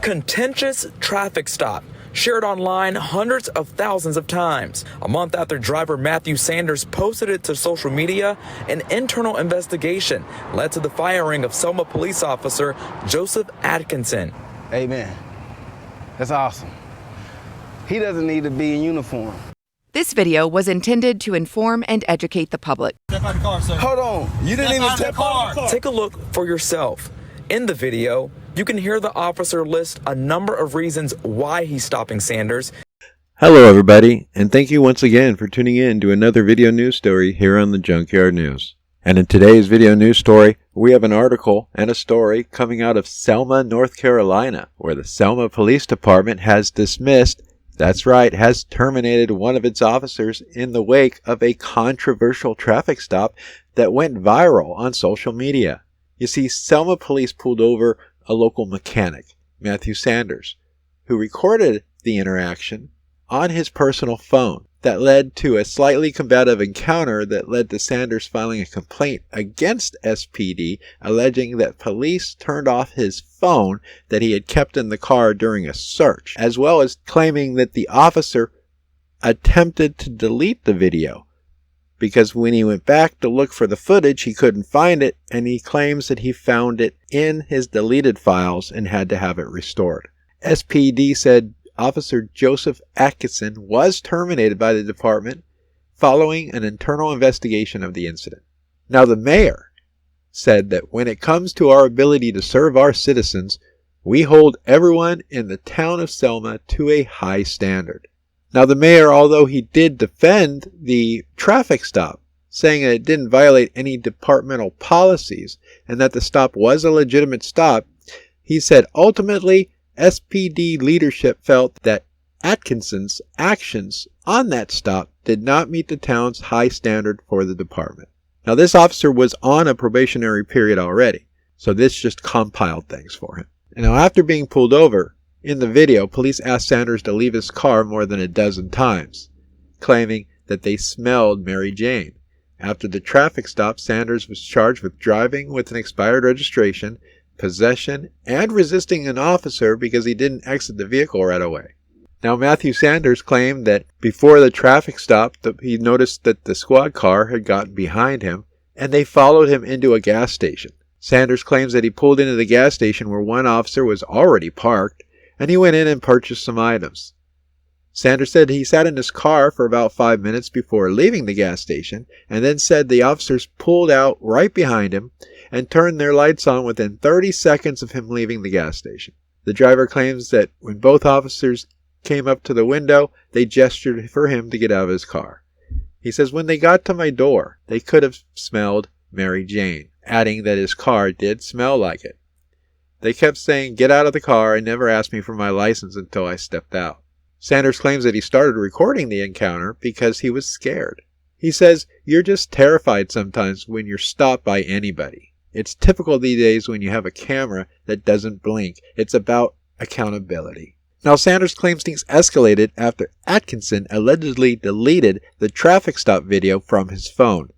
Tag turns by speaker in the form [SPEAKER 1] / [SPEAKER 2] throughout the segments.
[SPEAKER 1] Contentious traffic stop. Shared online hundreds of thousands of times. A month after driver Matthew Sanders posted it to social media, an internal investigation led to the firing of Selma Police Officer Joseph Atkinson.
[SPEAKER 2] Amen. That's awesome. He doesn't need to be in uniform.
[SPEAKER 3] This video was intended to inform and educate the public.
[SPEAKER 2] Step out the car, sir. Hold on. You didn't even step out the car.
[SPEAKER 1] Take a look for yourself. In the video, you can hear the officer list a number of reasons why he's stopping Sanders.
[SPEAKER 4] Hello everybody, and thank you once again for tuning in to another video news story here on the Junkyard News. And in today's video news story, we have an article and a story coming out of Selma, North Carolina, where the Selma Police Department has dismissed, that's right, has terminated one of its officers in the wake of a controversial traffic stop that went viral on social media. You see, Selma Police pulled over a local mechanic, Matthew Sanders, who recorded the interaction on his personal phone. That led to a slightly combative encounter that led to Sanders filing a complaint against SPD, alleging that police turned off his phone that he had kept in the car during a search, as well as claiming that the officer attempted to delete the video, because when he went back to look for the footage, he couldn't find it, and he claims that he found it in his deleted files and had to have it restored. SPD said Officer Joseph Atkinson was terminated by the department following an internal investigation of the incident. Now, the mayor said that when it comes to our ability to serve our citizens, we hold everyone in the town of Selma to a high standard. Now, the mayor, although he did defend the traffic stop, saying that it didn't violate any departmental policies and that the stop was a legitimate stop, he said ultimately SPD leadership felt that Atkinson's actions on that stop did not meet the town's high standard for the department. Now, this officer was on a probationary period already, so this just compiled things for him. And now, after being pulled over, in the video, police asked Sanders to leave his car more than a dozen times, claiming that they smelled Mary Jane. After the traffic stop, Sanders was charged with driving with an expired registration, possession, and resisting an officer because he didn't exit the vehicle right away. Now, Matthew Sanders claimed that before the traffic stop, he noticed that the squad car had gotten behind him, and they followed him into a gas station. Sanders claims that he pulled into the gas station where one officer was already parked, and he went in and purchased some items. Sanders said he sat in his car for about 5 minutes before leaving the gas station, and then said the officers pulled out right behind him and turned their lights on within 30 seconds of him leaving the gas station. The driver claims that when both officers came up to the window, they gestured for him to get out of his car. He says, when they got to my door, they could have smelled Mary Jane, adding that his car did smell like it. They kept saying, get out of the car, and never asked me for my license until I stepped out. Sanders claims that he started recording the encounter because he was scared. He says, you're just terrified sometimes when you're stopped by anybody. It's typical these days when you have a camera that doesn't blink. It's about accountability. Now, Sanders claims things escalated after Atkinson allegedly deleted the traffic stop video from his phone.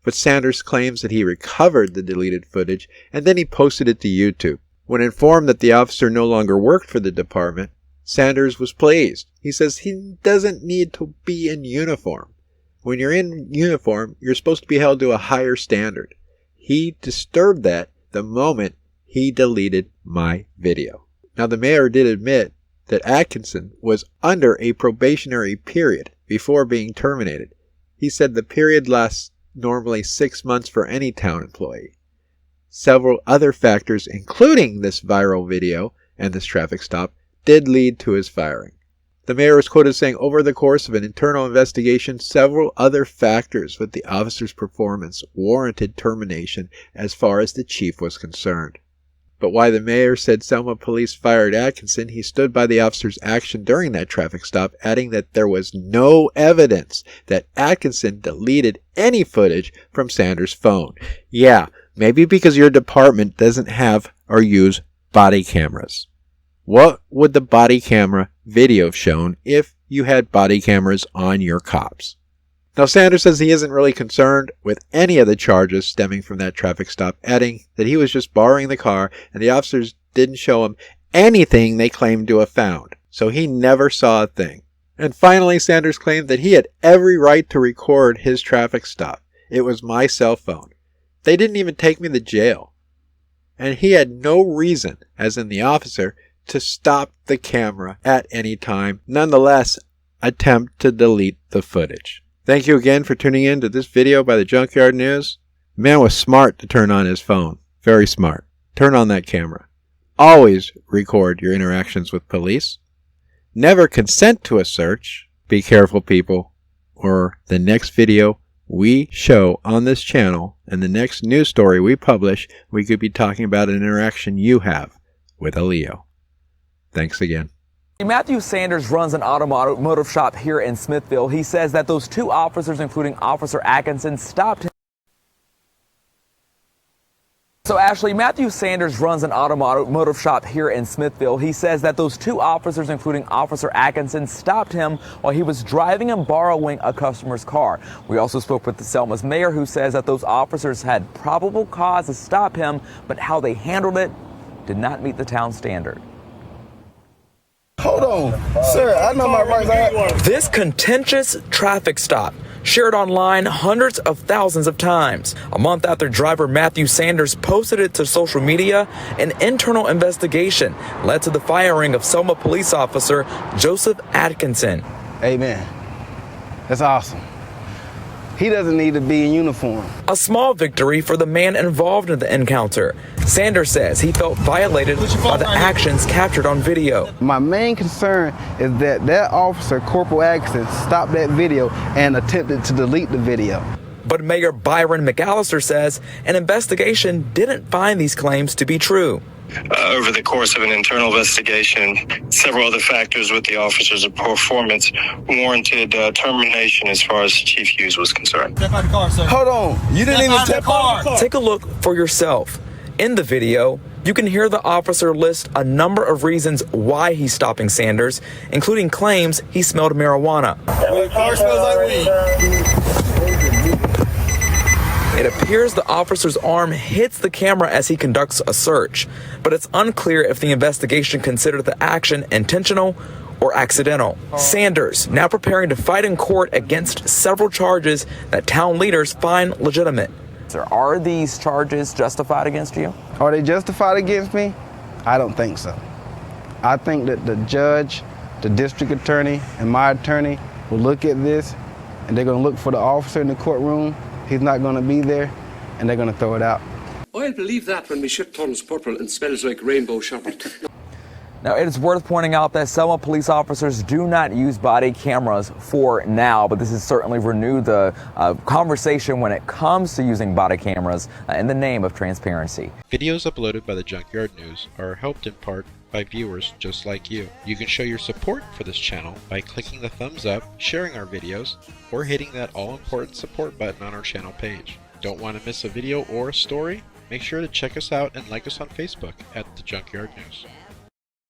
[SPEAKER 4] But Sanders claims that he recovered the deleted footage and then he posted it to YouTube. When informed that the officer no longer worked for the department, Sanders was pleased. He says he doesn't need to be in uniform. When you're in uniform, you're supposed to be held to a higher standard. He disturbed that the moment he deleted my video. Now, the mayor did admit that Atkinson was under a probationary period before being terminated. He said the period lasts normally 6 months for any town employee. Several other factors, including this viral video and this traffic stop, did lead to his firing. The mayor was quoted saying, over the course of an internal investigation, several other factors with the officer's performance warranted termination as far as the chief was concerned. But why the mayor said Selma Police fired Atkinson, he stood by the officer's action during that traffic stop, adding that there was no evidence that Atkinson deleted any footage from Sanders' phone. Yeah, maybe because your department doesn't have or use body cameras. What would the body camera video have shown if you had body cameras on your cops? Now, Sanders says he isn't really concerned with any of the charges stemming from that traffic stop, adding that he was just borrowing the car and the officers didn't show him anything they claimed to have found, so he never saw a thing. And finally, Sanders claimed that he had every right to record his traffic stop. It was my cell phone. They didn't even take me to jail. And he had no reason, as in the officer, to stop the camera at any time, nonetheless attempt to delete the footage. Thank you again for tuning in to this video by the Junkyard News. The man was smart to turn on his phone. Very smart. Turn on that camera. Always record your interactions with police. Never consent to a search. Be careful, people, or the next video we show on this channel and the next news story we publish, we could be talking about an interaction you have with a Leo. Thanks again.
[SPEAKER 1] Matthew Sanders runs an automotive shop here in Smithville. He says that those two officers, including Officer Atkinson, stopped him. So Ashley, Matthew Sanders runs an automotive shop here in Smithville. He says that those two officers, including Officer Atkinson, stopped him while he was driving and borrowing a customer's car. We also spoke with the Selma's mayor, who says that those officers had probable cause to stop him, but how they handled it did not meet the town standard.
[SPEAKER 2] Hold on, sir, I know my rights.
[SPEAKER 1] This contentious traffic stop, shared online hundreds of thousands of times. A month after driver Matthew Sanders posted it to social media, an internal investigation led to the firing of Selma Police Officer Joseph Atkinson.
[SPEAKER 2] Amen. That's awesome. He doesn't need to be in uniform.
[SPEAKER 1] A small victory for the man involved in the encounter. Sanders says he felt violated by the actions captured on video.
[SPEAKER 2] My main concern is that officer, Corporal Atkinson, stopped that video and attempted to delete the video.
[SPEAKER 1] But Mayor Byron McAllister says an investigation didn't find these claims to be true.
[SPEAKER 5] Over the course of an internal investigation, several other factors with the officer's performance warranted termination as far as Chief Hughes was concerned.
[SPEAKER 2] Hold on, you didn't even step out the car.
[SPEAKER 1] Take a look for yourself. In the video, you can hear the officer list a number of reasons why he's stopping Sanders, including claims he smelled marijuana.
[SPEAKER 2] The car smells like weed.
[SPEAKER 1] It appears the officer's arm hits the camera as he conducts a search, but it's unclear if the investigation considered the action intentional or accidental. Sanders now preparing to fight in court against several charges that town leaders find legitimate. Sir, are these charges justified against you?
[SPEAKER 2] Are they justified against me? I don't think so. I think that the judge, the district attorney, and my attorney will look at this, and they're going to look for the officer in the courtroom. He's not going to be there, and they're going to throw it out.
[SPEAKER 6] I'll believe that when my shit turns purple and smells like rainbow shopping.
[SPEAKER 1] Now, it is worth pointing out that Selma police officers do not use body cameras for now, but this has certainly renewed the conversation when it comes to using body cameras in the name of transparency.
[SPEAKER 4] Videos uploaded by the Junkyard News are helped in part by viewers just like you. You can show your support for this channel by clicking the thumbs up, sharing our videos, or hitting that all-important support button on our channel page. Don't want to miss a video or a story? Make sure to check us out and like us on Facebook at The Junkyard News.